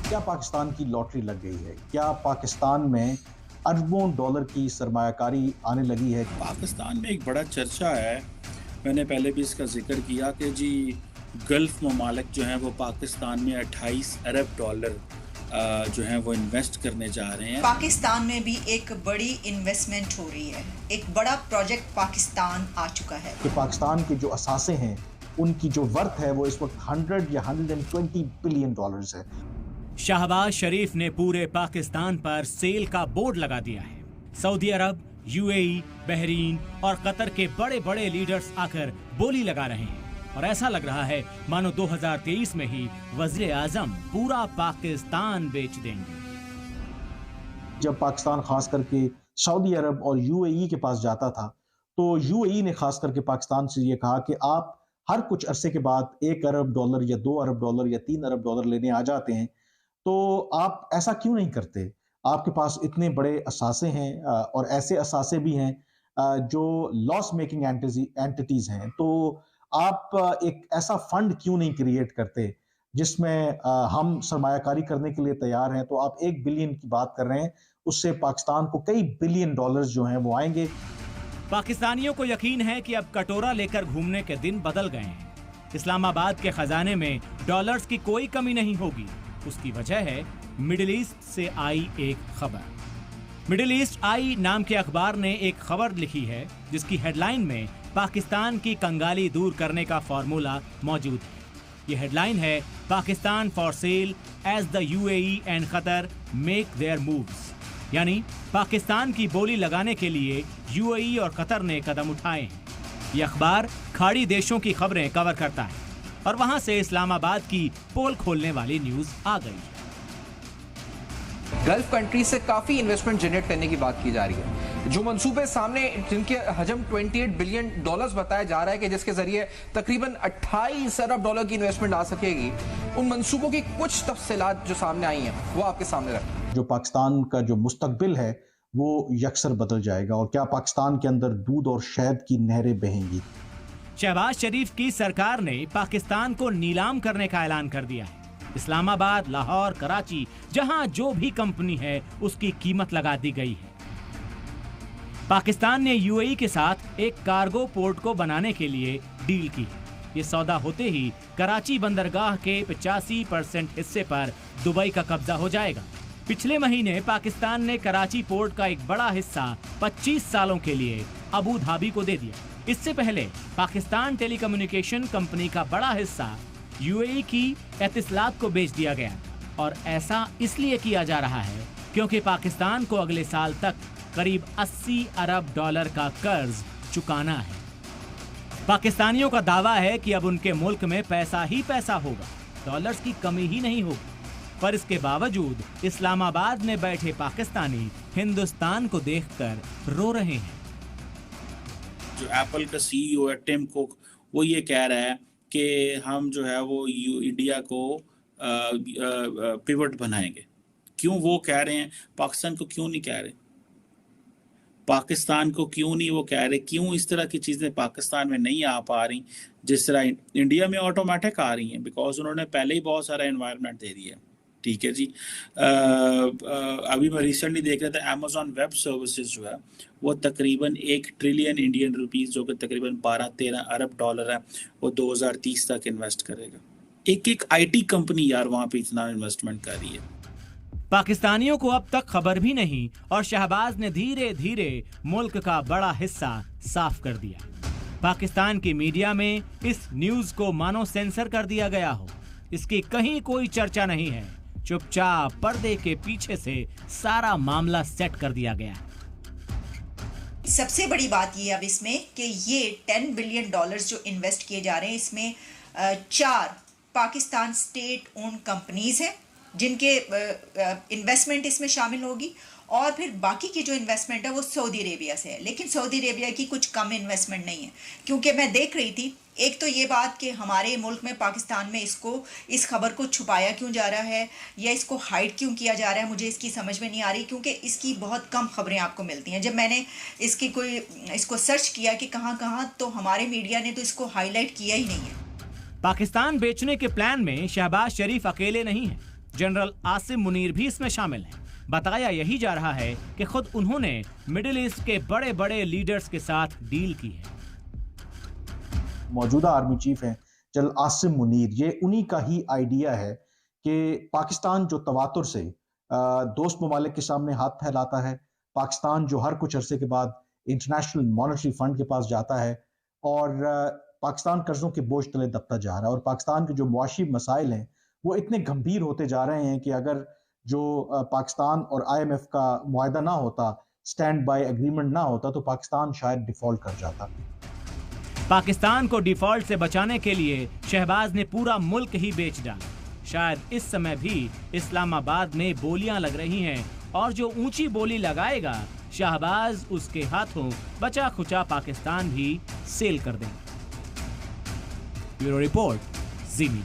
क्या पाकिस्तान की लॉटरी लग गई है? क्या पाकिस्तान में अरबों डॉलर की सरमायाकारी आने लगी है? पाकिस्तान में एक बड़ा चर्चा है, मैंने पहले भी इसका ज़िक्र किया कि जी गल्फ़ ममालिक जो हैं वो पाकिस्तान में 28 अरब डॉलर जो हैं वो इन्वेस्ट करने जा रहे हैं। पाकिस्तान में भी एक बड़ी इन्वेस्टमेंट हो रही है, एक बड़ा प्रोजेक्ट पाकिस्तान आ चुका है। कि पाकिस्तान के जो असासे हैं, उनकी जो वर्थ है वो इस वक्त 100 या 120 बिलियन डॉलर्स है। शहबाज शरीफ ने पूरे पाकिस्तान पर सेल का बोर्ड लगा दिया है। सऊदी अरब, यूएई, बहरीन और कतर के बड़े बड़े लीडर्स आकर बोली लगा रहे हैं और ऐसा लग रहा है मानो 2023 में ही वज़ीर आज़म पूरा पाकिस्तान बेच देंगे। जब पाकिस्तान खास करके सऊदी अरब और यूएई के पास जाता था, तो यूएई ने खास करके पाकिस्तान से ये कहा कि आप हर कुछ अरसे के बाद 1 अरब डॉलर या 2 अरब डॉलर या 3 अरब डॉलर लेने आ जाते हैं, तो आप ऐसा क्यों नहीं करते? आपके पास इतने बड़े असासे हैं और ऐसे असासे भी हैं जो लॉस मेकिंग एंटिटीज हैं, तो आप एक ऐसा फंड क्यों नहीं क्रिएट करते जिसमें हम सरमायाकारी करने के लिए तैयार हैं? तो आप 1 बिलियन की बात कर रहे हैं, उससे पाकिस्तान को कई बिलियन डॉलर्स जो हैं वो आएंगे। पाकिस्तानियों को यकीन है कि अब कटोरा लेकर घूमने के दिन बदल गए हैं। इस्लामाबाद के खजाने में डॉलर्स की कोई कमी नहीं होगी। उसकी वजह है मिडिल ईस्ट से आई एक खबर। मिडिल ईस्ट आई नाम के अखबार ने एक खबर लिखी है जिसकी हेडलाइन में पाकिस्तान की कंगाली दूर करने का फॉर्मूला मौजूद है। ये हेडलाइन है, Pakistan for sale as the UAE and Qatar make their moves, यानी पाकिस्तान की बोली लगाने के लिए यूएई और कतर ने कदम उठाए हैं। ये अखबार खाड़ी देशों की खबरें कवर करता है और वहां से इस्लामाबाद की पोल खोलने वाली न्यूज आ गई। गल्फ कंट्री से काफी इन्वेस्टमेंट जनरेट करने की बात की जा रही है। जो मंसूबे सामने, जिनके हजम 28 बिलियन डॉलर्स बताया जा रहा है कि जिसके जरिए तकरीबन 28 अरब डॉलर की इन्वेस्टमेंट आ सकेगी, उन मंसूबों की कुछ तफसीलात जो सामने आई हैं वो आपके सामने रखें। जो पाकिस्तान का जो मुस्तकबिल है वो यकसर बदल जाएगा और क्या पाकिस्तान के अंदर दूध और शहद की नहरें बहेंगी? शहबाज शरीफ की सरकार ने पाकिस्तान को नीलाम करने का ऐलान कर दिया है। इस्लामाबाद, लाहौर, कराची, जहां जो भी कंपनी है उसकी कीमत लगा दी गई है। पाकिस्तान ने यूएई के साथ एक कार्गो पोर्ट को बनाने के लिए डील की है। ये सौदा होते ही कराची बंदरगाह के 85% हिस्से पर दुबई का कब्जा हो जाएगा। पिछले महीने पाकिस्तान ने कराची पोर्ट का एक बड़ा हिस्सा 25 सालों के लिए अबू धाबी को दे दिया। इससे पहले पाकिस्तान टेलीकम्युनिकेशन कंपनी का बड़ा हिस्सा यूएई की एतिसलात को बेच दिया गया और ऐसा इसलिए किया जा रहा है क्योंकि पाकिस्तान को अगले साल तक करीब 80 अरब डॉलर का कर्ज चुकाना है। पाकिस्तानियों का दावा है कि अब उनके मुल्क में पैसा ही पैसा होगा, डॉलर्स की कमी ही नहीं होगी। पर इसके बावजूद इस्लामाबाद में बैठे पाकिस्तानी हिंदुस्तान को देखकर रो रहे हैं। जो एप्पल का सीईओ है टिम कुक, वो ये कह रहा है कि हम जो है वो इंडिया को पिवट बनाएंगे। क्यों वो कह रहे हैं? पाकिस्तान को क्यों नहीं कह रहे? पाकिस्तान को क्यों नहीं वो कह रहे? क्यों इस तरह की चीज़ें पाकिस्तान में नहीं आ पा रही जिस तरह इंडिया में ऑटोमेटिक आ रही हैं? बिकॉज उन्होंने पहले ही बहुत सारा एनवायरनमेंट दे दिया। ठीक है जी। अभी मैं रिसेंटली देख रहा था, अमेजॉन वेब सर्विसेज जो है वो तकरीबन 1 ट्रिलियन इंडियन रुपीस, जो कि तकरीबन 12-13 अरब डॉलर है, वो 2030 तक इन्वेस्ट करेगा। एक आईटी कंपनी यार वहाँ पे इतना इन्वेस्टमेंट कर रही है। पाकिस्तानियों को अब तक खबर भी नहीं और शहबाज ने धीरे धीरे मुल्क का बड़ा हिस्सा साफ कर दिया। पाकिस्तान की मीडिया में इस न्यूज को मानो सेंसर कर दिया गया हो। इसकी कहीं कोई चर्चा नहीं है। चुपचाप पर्दे के पीछे से सारा मामला सेट कर दिया गया। सबसे बड़ी बात ये अब इसमें कि ये 10 बिलियन डॉलर्स जो इन्वेस्ट किए जा रहे हैं, इसमें 4 पाकिस्तान स्टेट ओन कंपनीज हैं जिनके इन्वेस्टमेंट इसमें शामिल होगी, और फिर बाकी की जो इन्वेस्टमेंट है वो सऊदी अरेबिया से है। लेकिन सऊदी अरेबिया की कुछ कम इन्वेस्टमेंट नहीं है, क्योंकि मैं देख रही थी एक तो ये बात कि हमारे मुल्क में, पाकिस्तान में, इस खबर को छुपाया क्यों जा रहा है या इसको हाइड क्यों किया जा रहा है, मुझे इसकी समझ में नहीं आ रही, क्योंकि इसकी बहुत कम खबरें आपको मिलती हैं। जब मैंने इसको सर्च किया कि कहाँ, तो हमारे मीडिया ने तो इसको हाईलाइट किया ही नहीं है। पाकिस्तान बेचने के प्लान में शहबाज शरीफ अकेले नहीं हैं। जनरल आसिम मुनीर भी इसमें शामिल हैं। बताया यही जा रहा है कि खुद उन्होंने मिडिल ईस्ट के बड़े बड़े लीडर्स के साथ डील की है। मौजूदा आर्मी चीफ हैं जनरल आसिम मुनीर, ये उन्हीं का ही आइडिया है कि पाकिस्तान जो तवातुर से दोस्त ममालिक के सामने हाथ फैलाता है, पाकिस्तान जो हर कुछ अरसे के बाद इंटरनेशनल मॉनेटरी फंड के पास जाता है और पाकिस्तान कर्जों के बोझ तले दबता जा रहा है, और पाकिस्तान के जो मुआशी मसाइल हैं वो इतने गंभीर होते जा रहे हैं कि अगर जो पाकिस्तान और IMF का मुआहदा ना होता, स्टैंड बाय एग्रीमेंट ना होता, तो पाकिस्तान शायद डिफॉल्ट कर जाता। पाकिस्तान को डिफॉल्ट से बचाने के लिए शहबाज ने पूरा मुल्क ही बेच डाला। शायद इस समय भी इस्लामाबाद में बोलियां लग रही हैं और जो ऊंची बोली लगाएगा शहबाज उसके हाथों बचा खुचा पाकिस्तान भी सेल कर देंगे। ब्यूरो रिपोर्ट, जी मीडिया।